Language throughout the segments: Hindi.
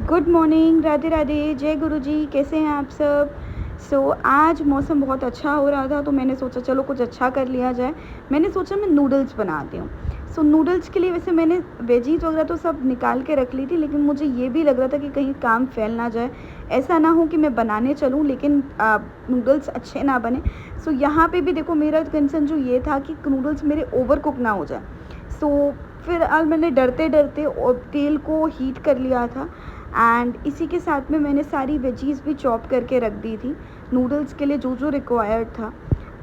गुड मॉर्निंग, राधे राधे, जय गुरु जी। कैसे हैं आप सब? आज मौसम बहुत अच्छा हो रहा था तो मैंने सोचा चलो कुछ अच्छा कर लिया जाए। मैंने सोचा मैं नूडल्स बनाती हूँ। नूडल्स के लिए वैसे मैंने वेजीज़ वगैरह तो सब निकाल के रख ली थी, लेकिन मुझे ये भी लग रहा था कि कहीं काम फैल ना जाए। ऐसा ना हो कि मैं बनाने चलूँ लेकिन नूडल्स अच्छे ना बने। यहाँ पे भी देखो मेरा कंसर्न जो ये था कि नूडल्स मेरे ओवर कुक ना हो जाए। फिर मैंने डरते डरते तेल को हीट कर लिया था एंड इसी के साथ में मैंने सारी वेजीज़ भी चॉप करके रख दी थी नूडल्स के लिए जो जो रिक्वायर्ड था।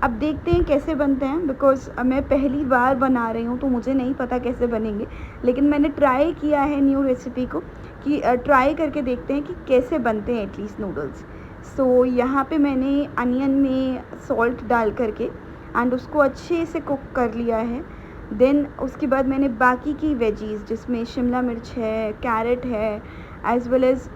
अब देखते हैं कैसे बनते हैं, बिकॉज़ मैं पहली बार बना रही हूँ तो मुझे नहीं पता कैसे बनेंगे, लेकिन मैंने ट्राई किया है न्यू रेसिपी को कि ट्राई करके देखते हैं कि कैसे बनते हैं एटलीस्ट नूडल्स। यहाँ पे मैंने अनियन में सॉल्ट डाल करके एंड उसको अच्छे से कुक कर लिया है। देन उसके बाद मैंने बाकी की वेजीज़ जिसमें शिमला मिर्च है, कैरेट है, एज़ वेल एज़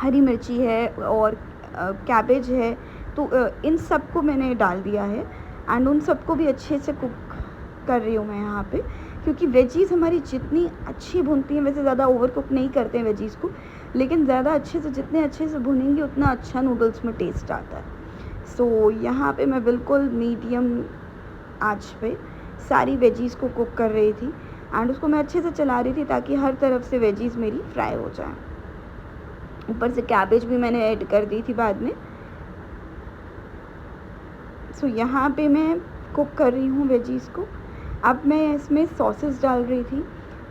हरी मिर्ची है और कैबेज है, तो इन सब को मैंने डाल दिया है एंड उन सबको भी अच्छे से कुक कर रही हूँ मैं यहाँ पे, क्योंकि वेजीज़ हमारी जितनी अच्छी भुनती हैं, वैसे ज़्यादा ओवर कुक नहीं करते हैं वेजीज़ को, लेकिन ज़्यादा अच्छे से जितने अच्छे से भुनेंगी उतना अच्छा नूडल्स में टेस्ट आता है। यहाँ पे मैं बिल्कुल मीडियम आँच पे सारी वेजीज़ को कुक कर रही थी एंड उसको मैं अच्छे से चला रही थी ताकि हर तरफ से वेजीज़ मेरी फ्राई हो जाए। ऊपर से कैबेज भी मैंने ऐड कर दी थी बाद में। यहाँ पे मैं कुक कर रही हूँ वेजीज़ को। अब मैं इसमें सॉसेस डाल रही थी।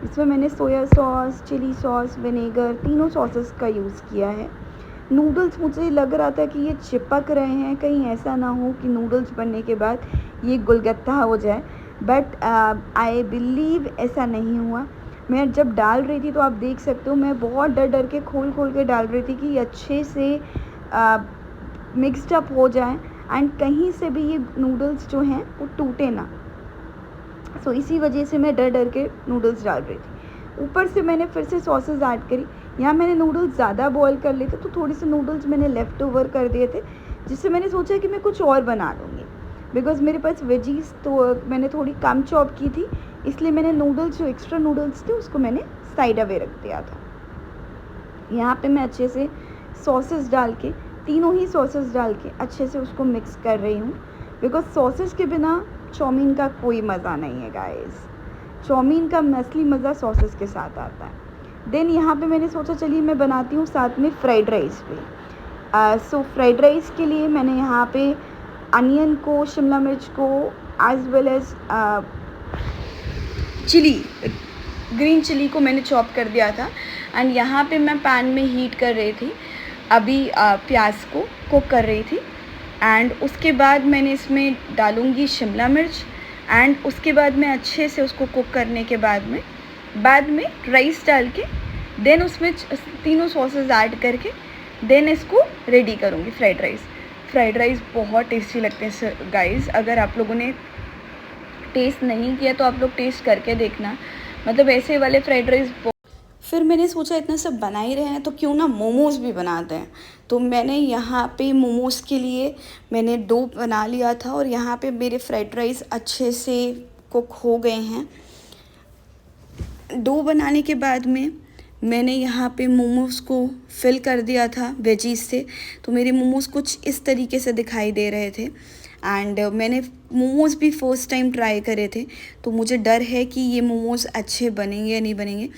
इसमें मैंने soya sauce, chilli sauce, vinegar तीनों सॉसेस का यूज़ किया है। नूडल्स मुझे लग रहा था कि ये चिपक रहे हैं, कहीं ऐसा ना हो कि नूडल्स बनने के बाद ये गुलगत्ता हो जाए, बट आई बिलीव ऐसा नहीं हुआ। मैं जब डाल रही थी तो आप देख सकते हो मैं बहुत डर डर के खोल खोल के डाल रही थी कि अच्छे से मिक्सड अप हो जाए एंड कहीं से भी ये नूडल्स जो हैं वो टूटे ना। इसी वजह से मैं डर डर के नूडल्स डाल रही थी। ऊपर से मैंने फिर से सॉसेस ऐड करी। यहाँ मैंने नूडल्स ज़्यादा बॉईल कर लिए थे तो थोड़े से नूडल्स मैंने लेफ़्ट ओवर कर दिए थे, जिससे मैंने सोचा कि मैं कुछ और बना लूँगी, बिकॉज़ मेरे पास वेजीज़ तो मैंने थोड़ी कम चॉप की थी, इसलिए मैंने नूडल्स जो एक्स्ट्रा नूडल्स थे उसको मैंने साइड अवे रख दिया था। यहाँ पे मैं अच्छे से सॉसेस डाल के, तीनों ही सॉसेस डाल के अच्छे से उसको मिक्स कर रही हूँ, बिकॉज़ सॉसेस के बिना चाउमीन का कोई मज़ा नहीं है गाइस। चाउमीन का असली मज़ा सॉसेस के साथ आता है। देन यहाँ पे मैंने सोचा चलिए मैं बनाती हूँ साथ में फ्राइड राइस भी। फ्राइड राइस के लिए मैंने यहाँ पे अनियन को, शिमला मिर्च को, as well as chilli, green chilli को मैंने चॉप कर दिया था एंड यहाँ पे मैं पैन में हीट कर रही थी, अभी प्याज को कुक कर रही थी एंड उसके बाद मैंने इसमें डालूँगी शिमला मिर्च एंड उसके बाद मैं अच्छे से उसको कुक करने के बाद में राइस डाल के देन उसमें तीनों सॉसेस ऐड करके देन इसको रेडी करूँगी फ्राइड राइस बहुत टेस्टी लगते हैं गाइस। अगर आप लोगों ने टेस्ट नहीं किया तो आप लोग टेस्ट करके देखना, मतलब ऐसे वाले फ्राइड राइस। फिर मैंने सोचा इतना सब बना ही रहे हैं तो क्यों ना मोमोज़ भी बनाते हैं। तो मैंने यहाँ पे मोमोज़ के लिए मैंने डो बना लिया था और यहाँ पे मेरे फ्राइड राइस अच्छे से कुक हो गए हैं। डो बनाने के बाद में मैंने यहाँ पे मोमोज़ को फिल कर दिया था वेजीज़ से, तो मेरे मोमोज़ कुछ इस तरीके से दिखाई दे रहे थे एंड मैंने मोमोज़ भी फ़र्स्ट टाइम ट्राई करे थे, तो मुझे डर है कि ये मोमोज़ अच्छे बनेंगे या नहीं बनेंगे।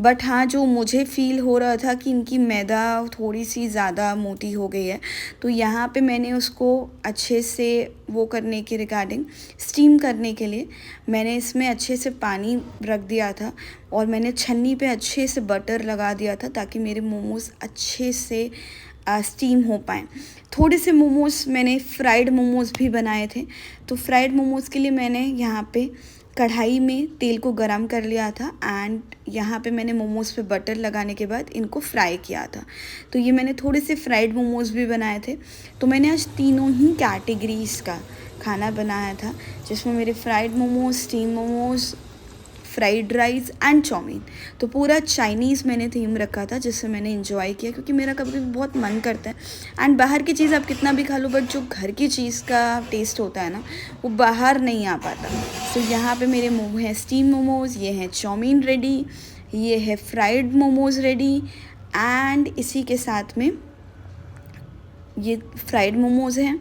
बट हाँ, जो मुझे फ़ील हो रहा था कि इनकी मैदा थोड़ी सी ज़्यादा मोटी हो गई है, तो यहाँ पे मैंने उसको अच्छे से वो करने के रिगार्डिंग स्टीम करने के लिए मैंने इसमें अच्छे से पानी रख दिया था और मैंने छन्नी पे अच्छे से बटर लगा दिया था ताकि मेरे मोमोज़ अच्छे से स्टीम हो पाएँ। थोड़े से मोमोज़ मैंने फ्राइड मोमोज़ भी बनाए थे, तो फ्राइड मोमोज़ के लिए मैंने यहाँ पे कढ़ाई में तेल को गरम कर लिया था एंड यहाँ पे मैंने मोमोज़ पे बटर लगाने के बाद इनको फ्राई किया था। तो ये मैंने थोड़े से फ्राइड मोमोज़ भी बनाए थे। तो मैंने आज तीनों ही कैटेगरीज़ का खाना बनाया था, जिसमें मेरे fried momos, steam momos, fried rice and chow mein. तो पूरा चाइनीज़ मैंने थीम रखा था, जिससे मैंने इंजॉय किया, क्योंकि मेरा कभी कभी बहुत मन करता है एंड बाहर की चीज़ आप कितना भी खा लो बट जो घर की चीज़ का टेस्ट होता है ना वो बाहर नहीं आ पाता। यहाँ पे मेरे मोमो हैं स्टीम मोमोज़, ये हैं चाउमीन रेडी, ये है फ्राइड मोमोज़ रेडी एंड इसी के साथ में ये फ्राइड मोमोज़ हैं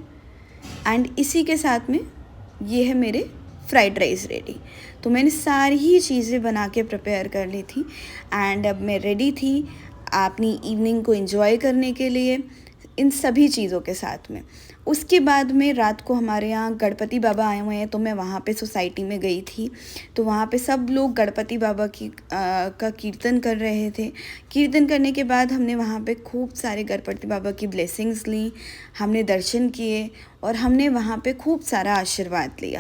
एंड इसी के साथ में ये है मेरे फ्राइड राइस रेडी। तो मैंने सारी ही चीज़ें बना के प्रिपेयर कर ली थी एंड अब मैं रेडी थी अपनी इवनिंग को एंजॉय करने के लिए इन सभी चीज़ों के साथ में। उसके बाद में रात को हमारे यहाँ गणपति बाबा आए हुए हैं, तो मैं वहाँ पे सोसाइटी में गई थी। तो वहाँ पे सब लोग गणपति बाबा का कीर्तन कर रहे थे। कीर्तन करने के बाद हमने वहाँ पे खूब सारे गणपति बाबा की ब्लेसिंग्स ली, हमने दर्शन किए और हमने वहाँ पे खूब सारा आशीर्वाद लिया।